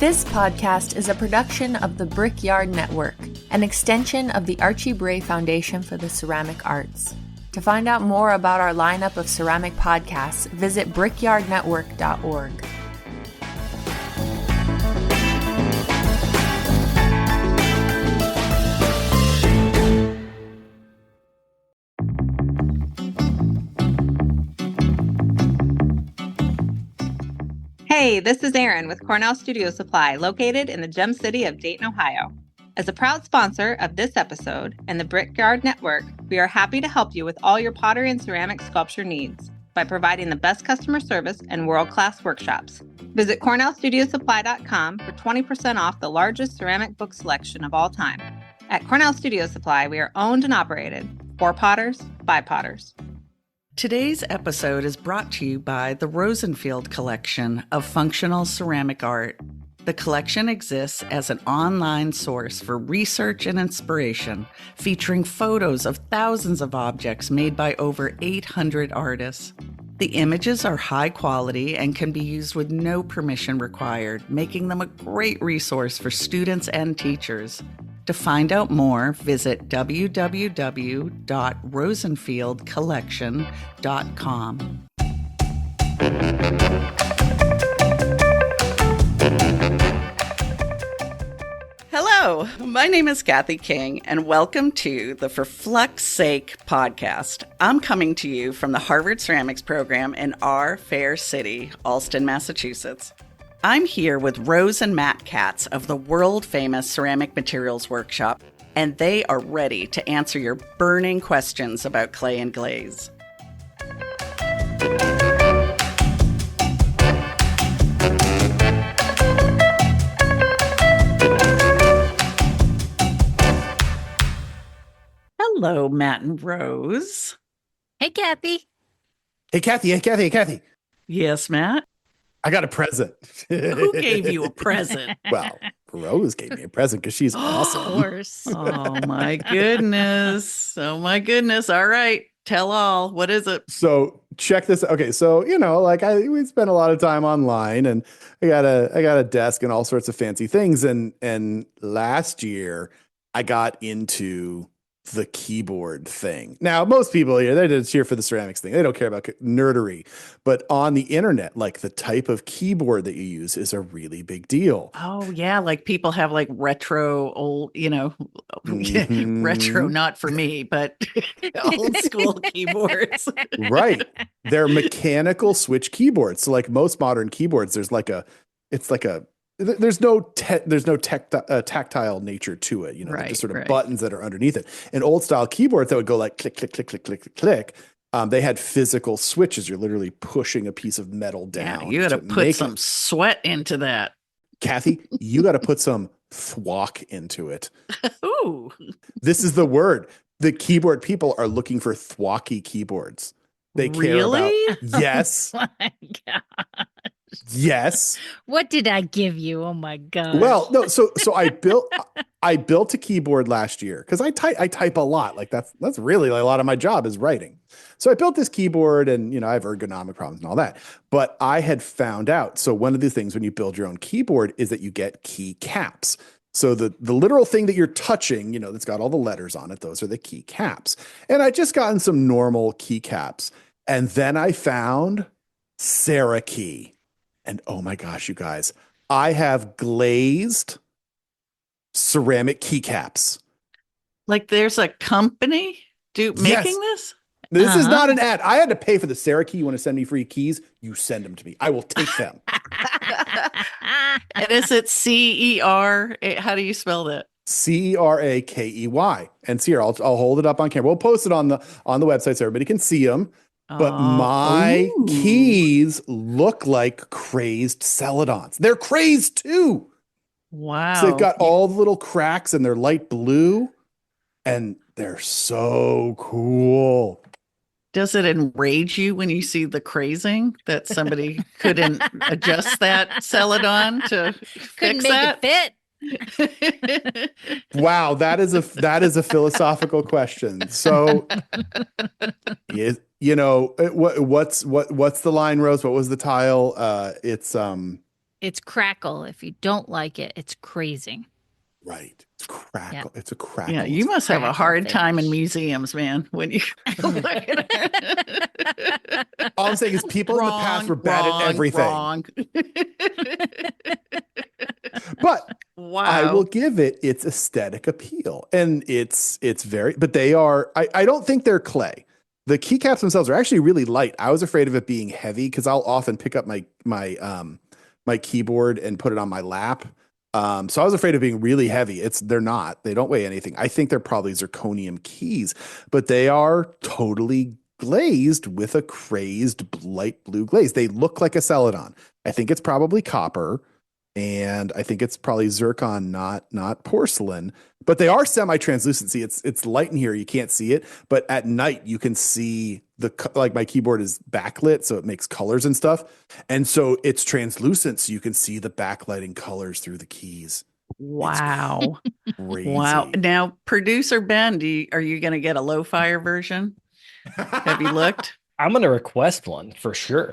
This podcast is a production of the Brickyard Network, an extension of the Archie Bray Foundation for the Ceramic Arts. To find out more about our lineup of ceramic podcasts, visit brickyardnetwork.org. Hey, this is Erin with Cornell Studio Supply, located in the gem city of Dayton, Ohio. As a proud sponsor of this episode and the Brickyard Network, we are happy to help you with all your pottery and ceramic sculpture needs by providing the best customer service and world-class workshops. Visit CornellStudioSupply.com for 20% off the largest ceramic book selection of all time. At Cornell Studio Supply, we are owned and operated for potters, by potters. Today's episode is brought to you by the Rosenfield Collection of Functional Ceramic Art. The collection exists as an online source for research and inspiration, featuring photos of thousands of objects made by over 800 artists. The images are high quality and can be used with no permission required, making them a great resource for students and teachers. To find out more, visit www.rosenfieldcollection.com. Hello, my name is Kathy King, and welcome to the For Flux Sake podcast. I'm coming to you from the Harvard Ceramics program in our fair city, Allston, Massachusetts. I'm here with Rose and Matt Katz of the world-famous Ceramic Materials Workshop, and they are ready to answer your burning questions about clay and glaze. Hello, Matt and Rose. Hey, Kathy. Hey, Kathy. Yes, Matt? I got a present. Who gave you a present? Well, Rose gave me a present because she's awesome. Of course. Oh, my goodness. All right. Tell all. What is it? So check this. Okay. So, we spent a lot of time online, and I got a desk and all sorts of fancy things. And last year I got into the keyboard thing. Now, most people here, they're just here for the ceramics thing. They don't care about nerdery. But on the internet, like, the type of keyboard that you use is a really big deal. Oh, yeah. Like, people have like retro old, retro, not for me, but old school keyboards. Right. They're mechanical switch keyboards. So like most modern keyboards, there's no tactile nature to it, right, just sort of buttons that are underneath it. And old style keyboards that would go like click, click, click, click, click, click, click. They had physical switches. You're literally pushing a piece of metal down. Yeah, you got to put some sweat into that. Kathy, you got to put some thwack into it. Ooh. This is the word. The keyboard people are looking for thwacky keyboards. They care about. Yes. Oh my God. Yes. What did I give you? Oh my God. Well, no. So I built a keyboard last year because I type a lot. Like that's really a lot of my job is writing. So I built this keyboard, and I have ergonomic problems and all that. But I had found out. So one of the things when you build your own keyboard is that you get keycaps. So the literal thing that you're touching, that's got all the letters on it, those are the keycaps. And I just gotten some normal keycaps, and then I found Cerakey. And oh my gosh, you guys, I have glazed ceramic keycaps. Like there's a company making this? This is not an ad. I had to pay for the Cerakey. You want to send me free keys? You send them to me. I will take them. And is it C-E-R? How do you spell that? Cerakey. And see here, I'll hold it up on camera. We'll post it on the website so everybody can see them. But my keys look like crazed celadons. They're crazed too. Wow. So they've got all the little cracks, and they're light blue, and they're so cool. Does it enrage you when you see the crazing that somebody couldn't adjust that celadon to fix that? It fit. Wow, that is a philosophical question. So, what's the line, Rose? What was the tile? It's It's crackle. If you don't like it, it's crazing. Right. It's crackle. Yeah. It's a crackle. Yeah, you must have a Crackle hard time in finish. museums, man, when you look at it. All I'm saying is people in the past were bad at everything. Wrong. But Wow. I will give it its aesthetic appeal. And it's very, but they are, I don't think they're clay. The keycaps themselves are actually really light. I was afraid of it being heavy because I'll often pick up my keyboard and put it on my lap. So I was afraid of being really heavy. They're not. They don't weigh anything. I think they're probably zirconium keys, but they are totally glazed with a crazed light blue glaze. They look like a celadon. I think it's probably copper, and I think it's probably zircon, not porcelain. But they are semi-translucency. It's light in here. You can't see it, but at night you can see like my keyboard is backlit, so it makes colors and stuff. And so it's translucent, so you can see the backlighting colors through the keys. Wow. Crazy. Wow. Now, producer Ben, are you going to get a low fire version? Have you looked? I'm going to request one for sure.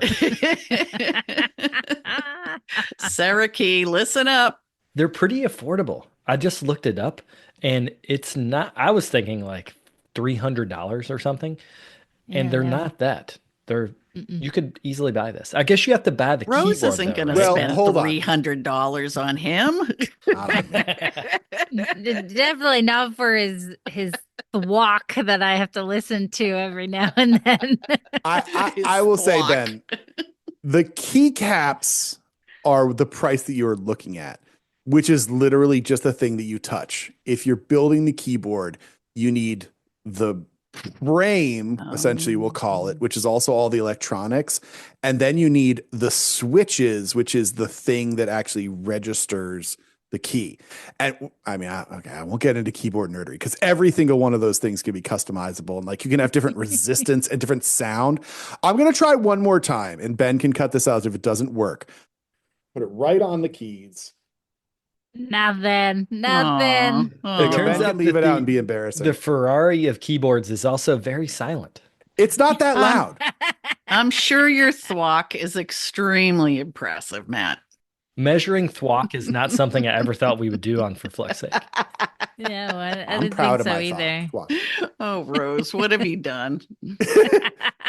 Sarah Key, listen up. They're pretty affordable. I just looked it up and it's not, I was thinking like $300 or something. And they're not that. You could easily buy this. I guess you have to buy the keyboard. Rose isn't going to spend $300 on him. Definitely not for his walk that I have to listen to every now and then. I will say, Ben, the keycaps are the price that you are looking at, which is literally just the thing that you touch. If you're building the keyboard, you need the frame, essentially we'll call it, which is also all the electronics. And then you need the switches, which is the thing that actually registers the key. And I mean, I won't get into keyboard nerdery because every single one of those things can be customizable. And like you can have different resistance and different sound. I'm going to try one more time and Ben can cut this out if it doesn't work. Put it right on the keys. Nothing. It turns out leave it out and be embarrassing. The Ferrari of keyboards is also very silent. It's not that loud. I'm sure your thwack is extremely impressive, Matt. Measuring thwack is not something I ever thought we would do on For Flux Sake. Yeah, well, I I'm didn't proud think so of my either. thought. Oh, Rose, what have you done?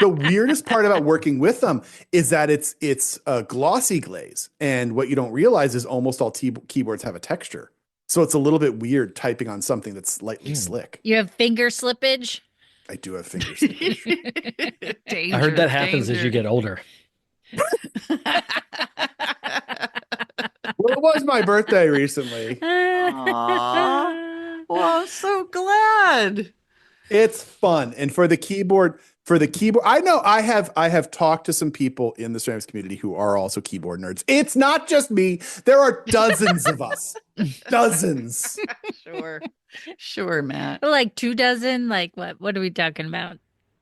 The weirdest part about working with them is that it's a glossy glaze. And what you don't realize is almost all keyboards have a texture. So it's a little bit weird typing on something that's slightly slick. You have finger slippage? I do have finger slippage. Danger, I heard that happens as you get older. Well, it was my birthday recently. Aw. Well, I'm so glad. It's fun. And for the keyboard, I know I have talked to some people in the ceramics community who are also keyboard nerds. It's not just me. There are dozens of us. Dozens. Sure, Matt. Like 2 dozen? Like what are we talking about?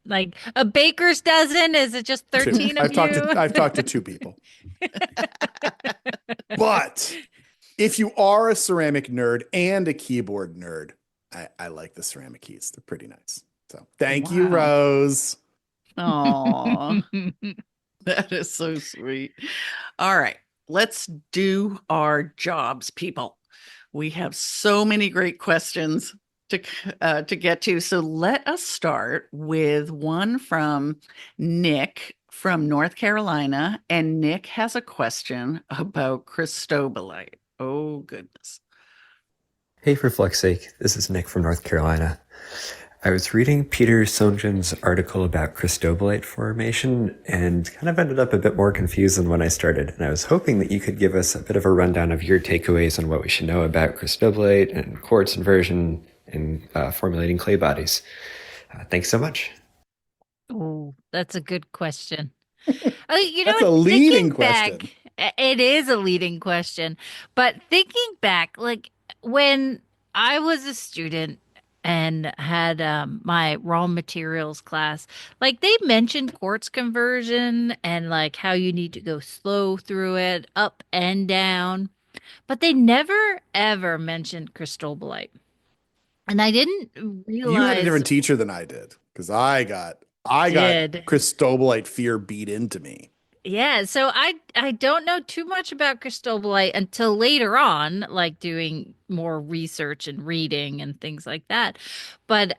Like a baker's dozen? Is it just 13 of you? I've talked to 2 people. But if you are a ceramic nerd and a keyboard nerd, I like the ceramic keys. They're pretty nice. So thank you, Rose. Oh, that is so sweet. All right, let's do our jobs, people. We have so many great questions to get to. So let us start with one from Nick from North Carolina. And Nick has a question about Cristobalite. Oh, goodness. Hey, for Flux Sake, this is Nick from North Carolina. I was reading Peter Sonjan's article about Cristobalite formation and kind of ended up a bit more confused than when I started. And I was hoping that you could give us a bit of a rundown of your takeaways on what we should know about Cristobalite and quartz inversion and formulating clay bodies. Thanks so much. Oh, that's a good question. That's a leading question. It is a leading question. But thinking back, like when I was a student and had my raw materials class, like they mentioned quartz conversion and like how you need to go slow through it, up and down. But they never, ever mentioned Cristobalite. And I didn't realize You had a different teacher than I did because I got Cristobalite fear beat into me. Yeah, so I don't know too much about cristobalite until later on, like doing more research and reading and things like that. But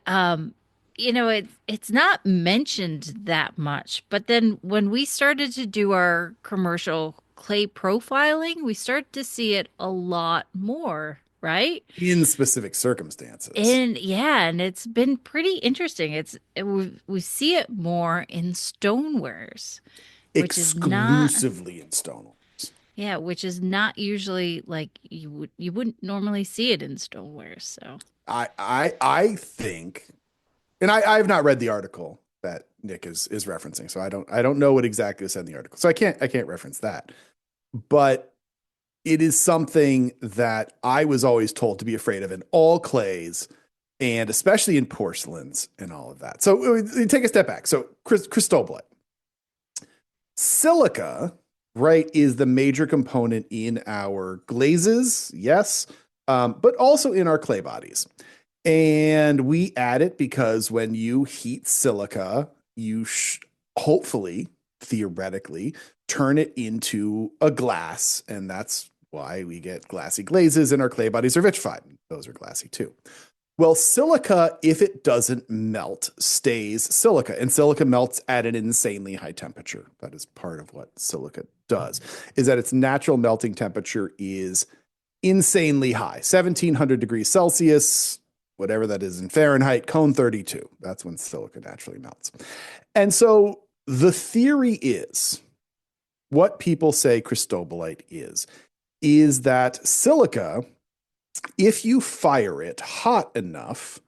it's not mentioned that much. But then when we started to do our commercial clay profiling, we started to see it a lot more, right? In specific circumstances. And it's been pretty interesting. We see it more in stonewares, which is not Exclusively in stone. yeah, which is not usually like you wouldn't normally see it in stonewares. So I think, and I have not read the article that Nick is referencing, so I don't know what exactly is said in the article, so I can't reference that. But it is something that I was always told to be afraid of in all clays, and especially in porcelains and all of that. So we take a step back. So cristobalite, silica, right, is the major component in our glazes, yes, but also in our clay bodies. And we add it because when you heat silica, you hopefully, theoretically, turn it into a glass. And that's why we get glassy glazes and our clay bodies are vitrified. Those are glassy too. Well, silica, if it doesn't melt, stays silica. And silica melts at an insanely high temperature. That is part of what silica does, is that its natural melting temperature is insanely high. 1700 degrees Celsius, whatever that is in Fahrenheit, cone 32. That's when silica naturally melts. And so the theory is, what people say cristobalite is that silica, if you fire it hot enough,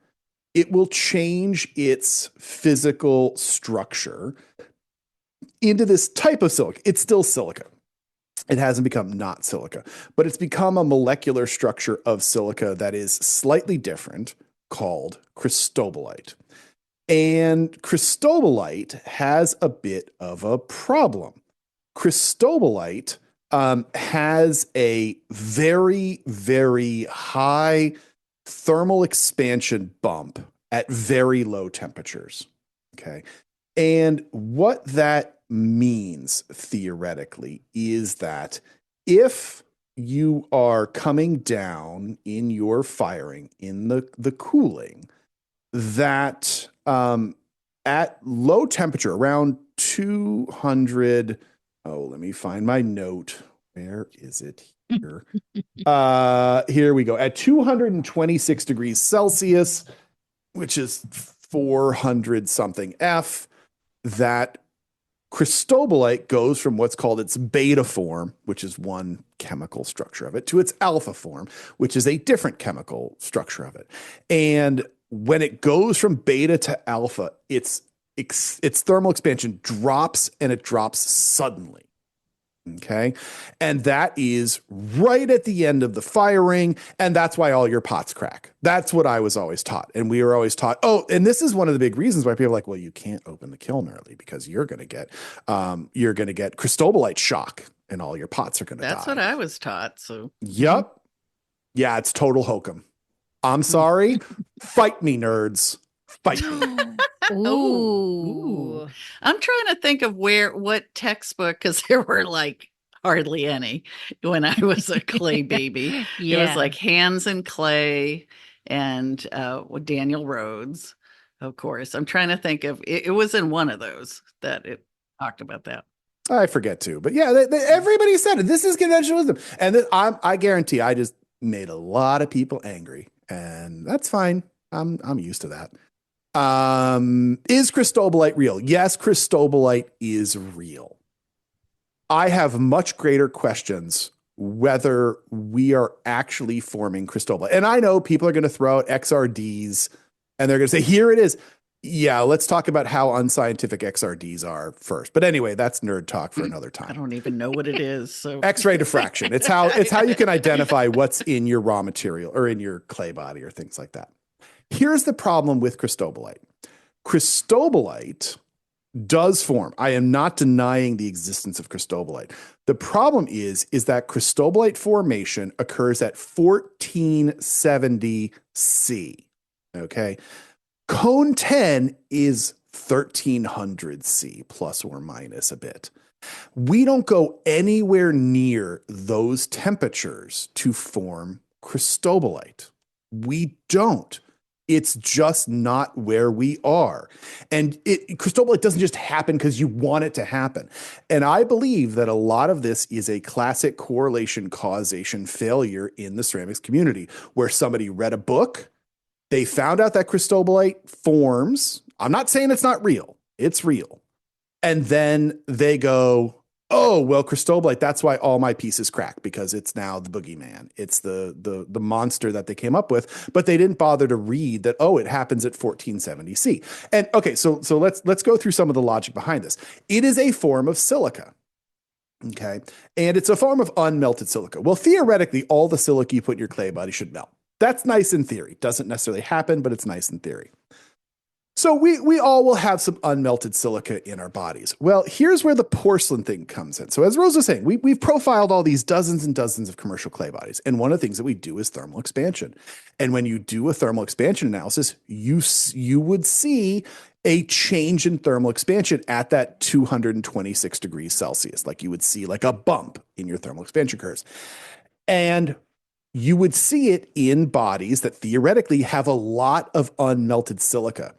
it will change its physical structure into this type of silica. It's still silica. It hasn't become not silica, but it's become a molecular structure of silica that is slightly different, called cristobalite. And cristobalite has a bit of a problem. Cristobalite has a very, very high thermal expansion bump at very low temperatures. Okay. And what that means theoretically is that if you are coming down in your firing, in the cooling, that at low temperature, around 200, let me find my note. Where is it here? Here we go. At 226 degrees Celsius, which is 400 something F, that cristobalite goes from what's called its beta form, which is one chemical structure of it, to its alpha form, which is a different chemical structure of it. And when it goes from beta to alpha, its thermal expansion drops, and it drops suddenly. Okay. And that is right at the end of the firing. And that's why all your pots crack. That's what I was always taught. And we were always taught, and this is one of the big reasons why people are like, well, you can't open the kiln early because you're going to get cristobalite shock and all your pots are going to die. That's what I was taught. So, yep. Yeah. It's total hokum. I'm sorry. Fight me, nerds. Fight me. Ooh. I'm trying to think of what textbook, because there were like hardly any when I was a clay baby. Yeah. It was like Hands in Clay and Daniel Rhodes, of course. I'm trying to think of it was in one of those that it talked about that. I forget too, but yeah, everybody said it. This is conventional wisdom, and I guarantee I just made a lot of people angry, and that's fine. I'm used to that. Is cristobalite real? Yes, cristobalite is real. I have much greater questions whether we are actually forming cristobalite. And I know people are going to throw out XRDs and they're going to say, here it is. Yeah, let's talk about how unscientific XRDs are first. But anyway, that's nerd talk for another time. I don't even know what it is. So X-ray diffraction. It's how you can identify what's in your raw material or in your clay body or things like that. Here's the problem with cristobalite. Cristobalite does form. I am not denying the existence of cristobalite. The problem is that cristobalite formation occurs at 1470 C. Okay. Cone 10 is 1300 C plus or minus a bit. We don't go anywhere near those temperatures to form cristobalite. We don't. It's just not where we are. And cristobalite doesn't just happen because you want it to happen. And I believe that a lot of this is a classic correlation causation failure in the ceramics community, where somebody read a book, they found out that cristobalite forms. I'm not saying it's not real. It's real. And then they go, oh, well, cristobalite, that's why all my pieces crack, because it's now the boogeyman. It's the monster that they came up with, but they didn't bother to read that, oh, it happens at 1470 C. And okay, so let's go through some of the logic behind this. It is a form of silica. Okay. And it's a form of unmelted silica. Well, theoretically, all the silica you put in your clay body should melt. That's nice in theory. Doesn't necessarily happen, but it's nice in theory. So we all will have some unmelted silica in our bodies. Well, here's where the porcelain thing comes in. So as Rose was saying, we've profiled all these dozens and dozens of commercial clay bodies. And one of the things that we do is thermal expansion. And when you do a thermal expansion analysis, you would see a change in thermal expansion at that 226 degrees Celsius. Like you would see like a bump in your thermal expansion curves. And you would see it in bodies that theoretically have a lot of unmelted silica.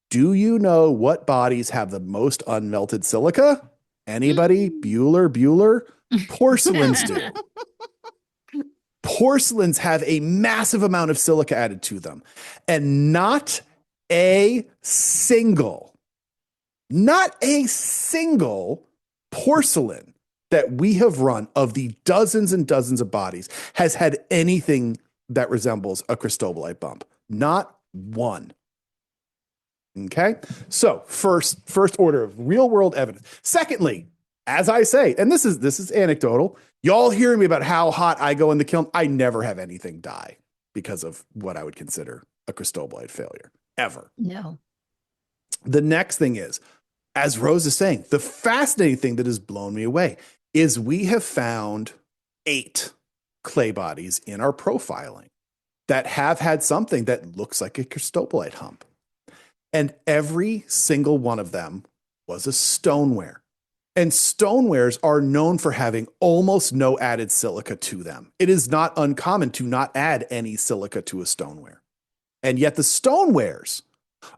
Do you know what bodies have the most unmelted silica? Anybody? Bueller? Porcelains do. Porcelains have a massive amount of silica added to them. And not a single porcelain that we have run of the dozens and dozens of bodies has had anything that resembles a cristobalite bump. Not one. Okay, so first order of real world evidence. Secondly, as I say, and this is anecdotal, y'all hearing me about how hot I go in the kiln. I never have anything die because of what I would consider a cristobalite failure, ever. No. The next thing is, as Rose is saying, the fascinating thing that has blown me away is we have found 8 clay bodies in our profiling that have had something that looks like a cristobalite hump. And every single one of them was a stoneware. And stonewares are known for having almost no added silica to them. It is not uncommon to not add any silica to a stoneware. And yet the stonewares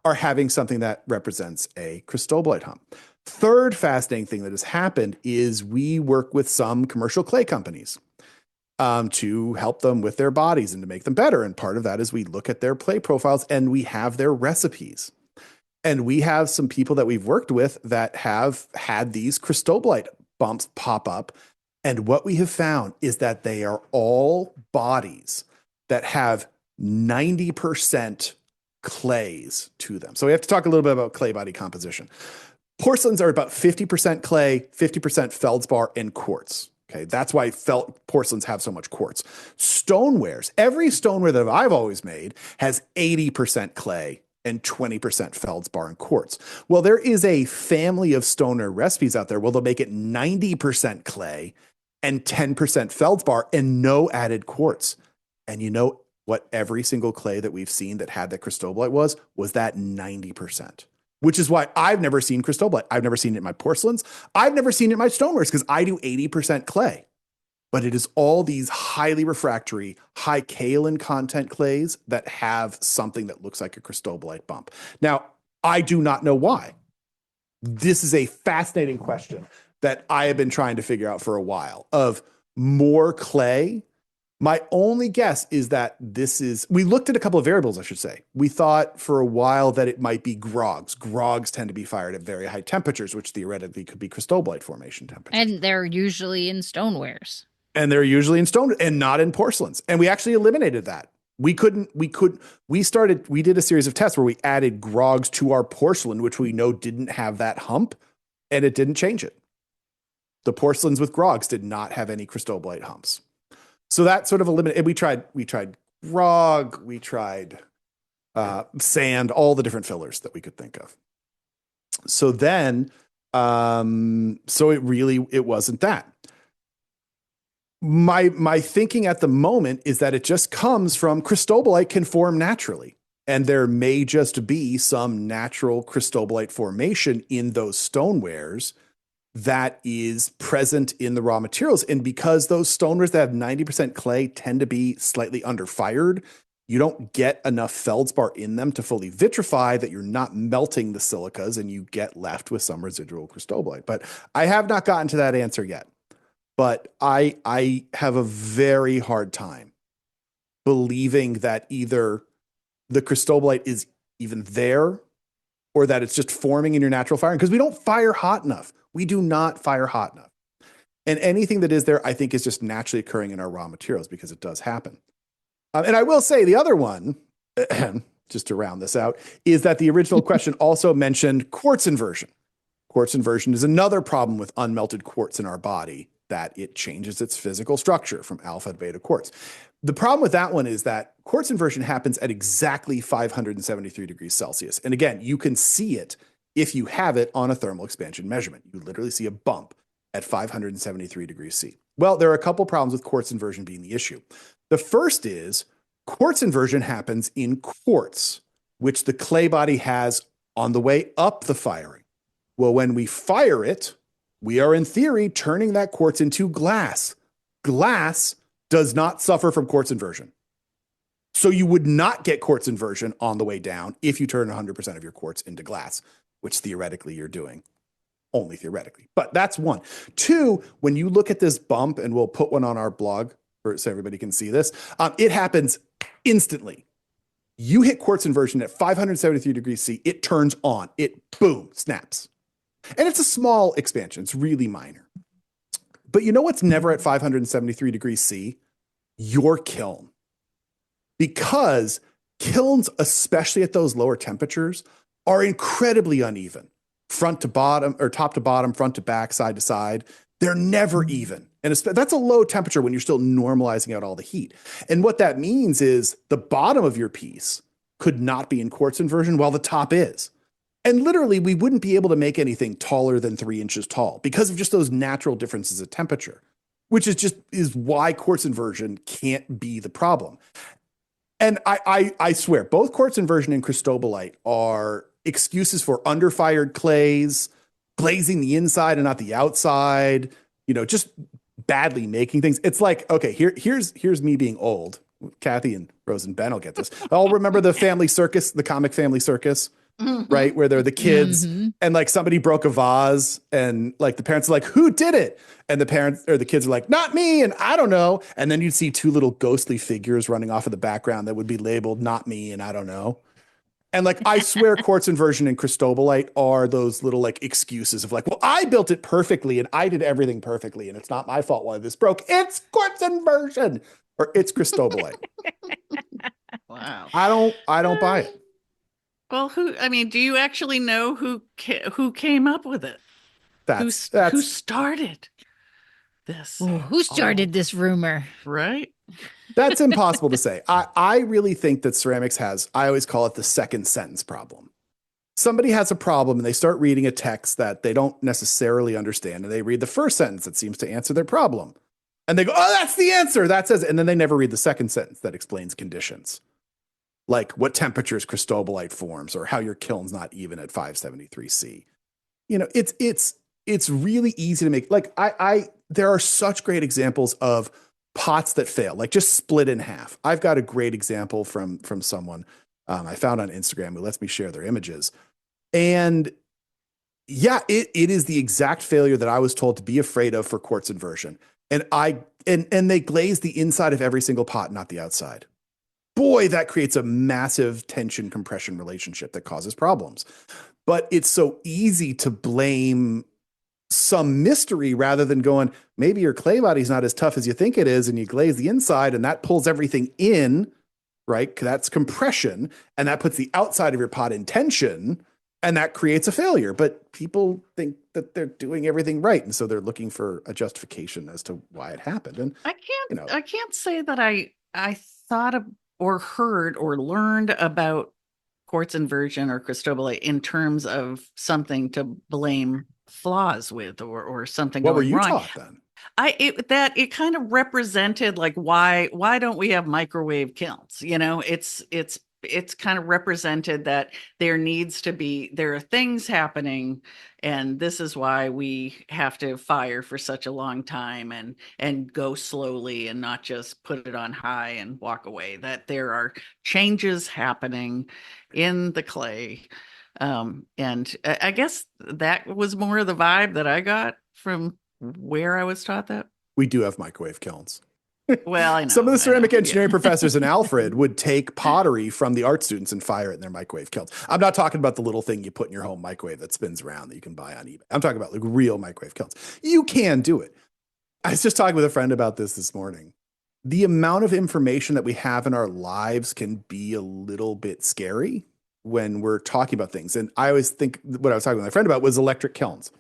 are having something that represents a cristobalite hump. Third fascinating thing that has happened is we work with some commercial clay companies to help them with their bodies and to make them better. And part of that is we look at their clay profiles and we have their recipes. And we have some people that we've worked with that have had these cristobalite bumps pop up. And what we have found is that they are all bodies that have 90% clays to them. So we have to talk a little bit about clay body composition. Porcelains are about 50% clay, 50% feldspar, and quartz. Okay, that's why porcelains have so much quartz. Stonewares, every stoneware that I've always made has 80% clay and 20% feldspar and quartz. Well, there is a family of stoneware recipes out there where they'll make it 90% clay and 10% feldspar and no added quartz. And you know what every single clay that we've seen that had that cristobalite was that 90%. Which is why I've never seen cristobalite. I've never seen it in my porcelains. I've never seen it in my stonewares because I do 80% clay. But it is all these highly refractory, high kaolin content clays that have something that looks like a cristobalite bump. Now, I do not know why. This is a fascinating question that I have been trying to figure out for a while of more clay. My only guess is that we looked at a couple of variables, I should say. We thought for a while that it might be grogs. Grogs tend to be fired at very high temperatures, which theoretically could be cristobalite formation temperatures. And they're usually in stonewares. And they're usually in stone and not in porcelains. And we actually eliminated that. We did a series of tests where we added grogs to our porcelain, which we know didn't have that hump, and it didn't change it. The porcelains with grogs did not have any cristobalite humps. So that sort of eliminated. We tried grog, we tried sand, all the different fillers that we could think of. So then, so it wasn't that. My thinking at the moment is that it just comes from cristobalite can form naturally. And there may just be some natural cristobalite formation in those stonewares that is present in the raw materials. And because those stonewares that have 90% clay tend to be slightly underfired, you don't get enough feldspar in them to fully vitrify that you're not melting the silicas, and you get left with some residual cristobalite. But I have not gotten to that answer yet. But I have a very hard time believing that either the cristobalite is even there or that it's just forming in your natural firing, because we don't fire hot enough. We do not fire hot enough. And anything that is there, I think, is just naturally occurring in our raw materials, because it does happen. And I will say the other one, just to round this out, is that the original question also mentioned quartz inversion. Quartz inversion is another problem with unmelted quartz in our body, that it changes its physical structure from alpha to beta quartz. The problem with that one is that quartz inversion happens at exactly 573 degrees Celsius. And again, you can see it if you have it on a thermal expansion measurement. You literally see a bump at 573 degrees C. Well, there are a couple problems with quartz inversion being the issue. The first is quartz inversion happens in quartz, which the clay body has on the way up the firing. Well, when we fire it, we are in theory turning that quartz into glass. Glass does not suffer from quartz inversion. So you would not get quartz inversion on the way down if you turn 100% of your quartz into glass, which theoretically you're doing, only theoretically. But that's one. Two, when you look at this bump, and we'll put one on our blog so everybody can see this, it happens instantly. You hit quartz inversion at 573 degrees C, it turns on, it boom, snaps. And it's a small expansion, it's really minor. But you know what's never at 573 degrees C? Your kiln. Because kilns, especially at those lower temperatures, are incredibly uneven. Front to bottom, or top to bottom, front to back, side to side. They're never even. And that's a low temperature when you're still normalizing out all the heat. And what that means is the bottom of your piece could not be in quartz inversion while the top is. And literally, we wouldn't be able to make anything taller than 3 inches tall because of just those natural differences of temperature, which is why quartz inversion can't be the problem. And I swear, both quartz inversion and cristobalite are excuses for underfired clays, glazing the inside and not the outside, just badly making things. It's like, okay, here's me being old. Kathy and Rose and Ben will get this. I'll remember the family circus, the comic family circus. Mm-hmm. Right, where they're the kids, mm-hmm. and like somebody broke a vase, and like the parents are like, "Who did it?" And the parents or the kids are like, "Not me," and I don't know. And then you'd see two little ghostly figures running off of the background that would be labeled "Not me," and I don't know. And like, I swear, quartz inversion and cristobalite are those little like excuses of like, "Well, I built it perfectly, and I did everything perfectly, and it's not my fault why this broke. It's quartz inversion, or it's cristobalite." Wow, I don't buy it. Well, do you actually know who came up with it? Who started this? Ooh, who started this rumor? Right? That's impossible to say. I really think that ceramics I always call it the second sentence problem. Somebody has a problem and they start reading a text that they don't necessarily understand, and they read the first sentence that seems to answer their problem. And they go, "Oh, that's the answer. That says," and then they never read the second sentence that explains conditions. Like what temperatures cristobalite forms, or how your kiln's not even at 573 C. It's really easy to make. Like there are such great examples of pots that fail, like just split in half. I've got a great example from someone I found on Instagram who lets me share their images. And yeah, it is the exact failure that I was told to be afraid of for quartz inversion. And they glaze the inside of every single pot, not the outside. Boy, that creates a massive tension compression relationship that causes problems. But it's so easy to blame some mystery rather than going, maybe your clay body's not as tough as you think it is, and you glaze the inside and that pulls everything in, right? That's compression, and that puts the outside of your pot in tension, and that creates a failure. But people think that they're doing everything right, and so they're looking for a justification as to why it happened. And I can't say that I thought of or heard or learned about quartz inversion or cristobalite in terms of something to blame flaws with or something. What were you wrong. taught then? It kind of represented like why don't we have microwave kilns? It's it's kind of represented that there are things happening, and this is why we have to fire for such a long time and go slowly and not just put it on high and walk away, that there are changes happening in the clay. And I guess that was more of the vibe that I got from where I was taught that. We do have microwave kilns. Well, I know. Some of the ceramic engineering professors in Alfred would take pottery from the art students and fire it in their microwave kilns. I'm not talking about the little thing you put in your home microwave that spins around that you can buy on eBay. I'm talking about like real microwave kilns. You can do it. I was just talking with a friend about this morning. The amount of information that we have in our lives can be a little bit scary when we're talking about things. And I always think what I was talking with my friend about was electric kilns.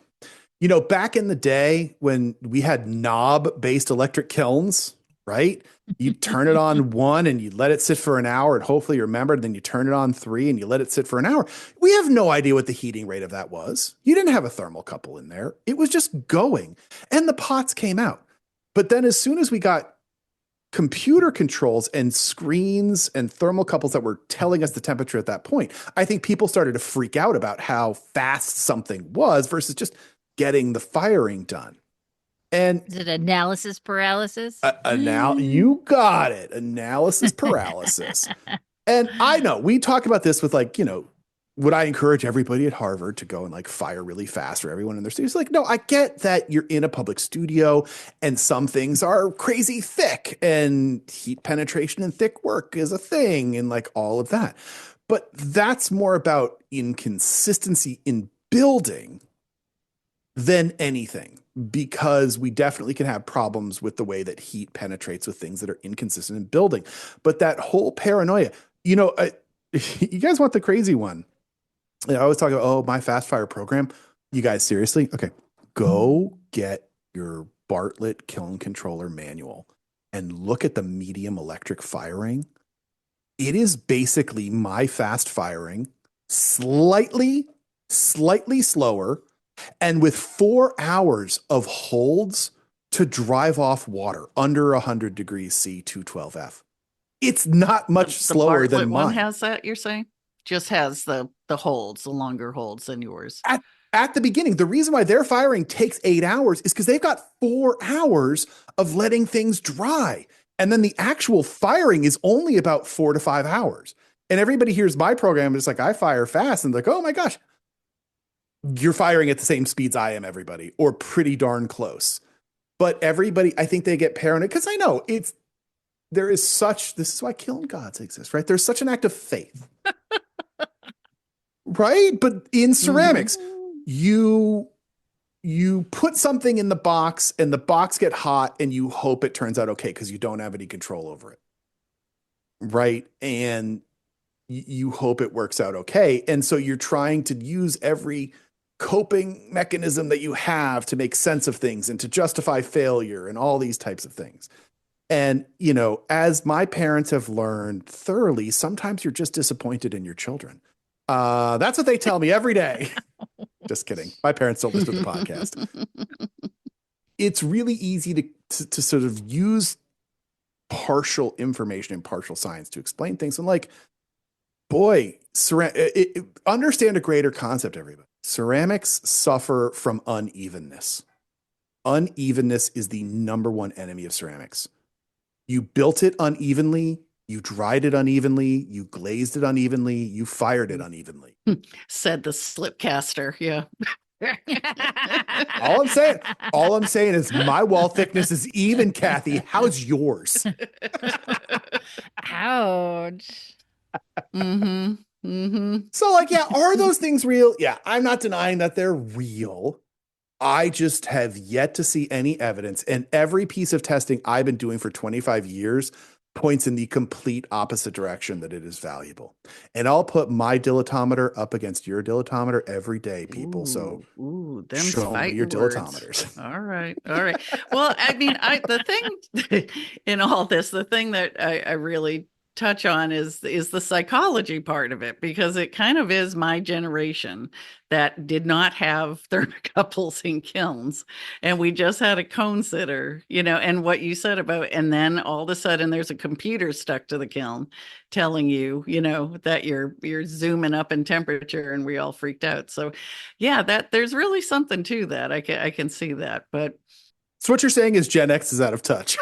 You know, back in the day when we had knob-based electric kilns, right? You turn it on 1 and you let it sit for an hour and hopefully you remember, then you turn it on 3 and you let it sit for an hour. We have no idea what the heating rate of that was. You didn't have a thermocouple in there. It was just going and the pots came out. But then as soon as we got computer controls and screens and thermocouples that were telling us the temperature at that point, I think people started to freak out about how fast something was versus just getting the firing done. And is it analysis paralysis? You got it. Analysis paralysis. And I know we talk about this with like, you know, would I encourage everybody at Harvard to go and like fire really fast or everyone in their studios? Like, no, I get that you're in a public studio and some things are crazy thick and heat penetration and thick work is a thing and like all of that. But that's more about inconsistency in building than anything, because we definitely can have problems with the way that heat penetrates with things that are inconsistent in building. But that whole paranoia, you know, you guys want the crazy one. I always talk about, oh, my fast fire program. You guys, seriously? Okay. Go get your Bartlett kiln controller manual and look at the medium electric firing. It is basically my fast firing, slightly slower, and with 4 hours of holds to drive off water under 100 degrees C 212F. It's not much slower than mine. One has that, you're saying? Just has the holds, the longer holds than yours. At the beginning, the reason why their firing takes 8 hours is because they've got 4 hours of letting things dry. And then the actual firing is only about 4 to 5 hours. And everybody hears my program and it's like, I fire fast. And they're like, oh my gosh. You're firing at the same speeds I am, everybody, or pretty darn close. But everybody, I think they get paranoid because I know this is why kiln gods exist, right? There's such an act of faith, right? But in ceramics, you put something in the box and the box get hot and you hope it turns out okay because you don't have any control over it, right? And you hope it works out okay. And so you're trying to use every coping mechanism that you have to make sense of things and to justify failure and all these types of things. And, you know, as my parents have learned thoroughly, sometimes you're just disappointed in your children. That's what they tell me every day. Just kidding. My parents don't listen to the podcast. It's really easy to sort of use partial information and partial science to explain things. And like, boy, understand a greater concept, everybody. Ceramics suffer from unevenness. Unevenness is the number one enemy of ceramics. You built it unevenly, you dried it unevenly, you glazed it unevenly, you fired it unevenly. Said the slipcaster, yeah. All I'm saying is my wall thickness is even, Kathy. How's yours? Ouch. Mm-hmm. Mm-hmm. So like, yeah, are those things real? Yeah, I'm not denying that they're real. I just have yet to see any evidence. And every piece of testing I've been doing for 25 years points in the complete opposite direction that it is valuable. And I'll put my dilatometer up against your dilatometer every day, people. Show me your dilatometers. All right. Well, I mean, the thing in all this, the thing that I really touch on is the psychology part of it, because it kind of is my generation that did not have thermocouples in kilns, and we just had a cone sitter, and what you said about, and then all of a sudden there's a computer stuck to the kiln telling you, that you're zooming up in temperature, and we all freaked out. So yeah, that there's really something to that. I can see that. But so what you're saying is Gen X is out of touch.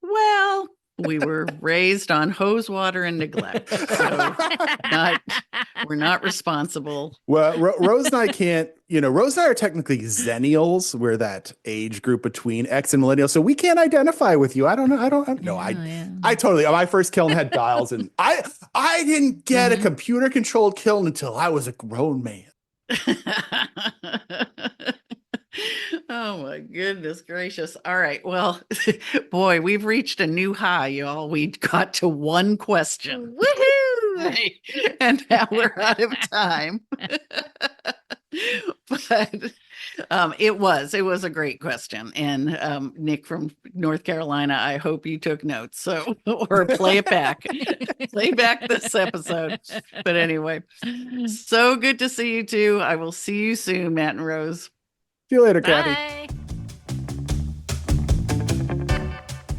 Well, we were raised on hose water and neglect. So we're not responsible. Well, Rose and I can't, Rose and I are technically Zennials. We're that age group between X and Millennials. So we can't identify with you. I don't know. I totally, my first kiln had dials, and I didn't get a computer controlled kiln until I was a grown man. Oh my goodness gracious. All right. Well, boy, we've reached a new high, y'all. We got to one question. Woohoo! And now we're out of time. But it was a great question. And Nick from North Carolina, I hope you took notes. So, or play it back. Play back this episode. But anyway, so good to see you two. I will see you soon, Matt and Rose. See you later, Bye. Kathy.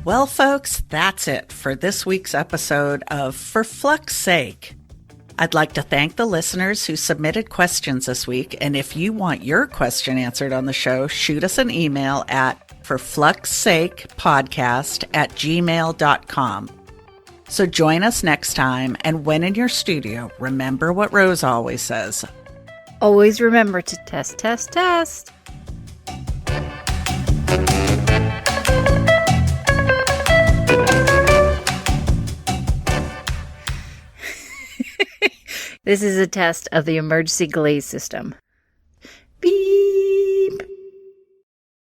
Well, folks, that's it for this week's episode of For Flux Sake. I'd like to thank the listeners who submitted questions this week. And if you want your question answered on the show, shoot us an email at ForFluxSakePodcast@gmail.com. So join us next time. And when in your studio, remember what Rose always says. Always remember to test, test, test. This is a test of the emergency glaze system. Beep.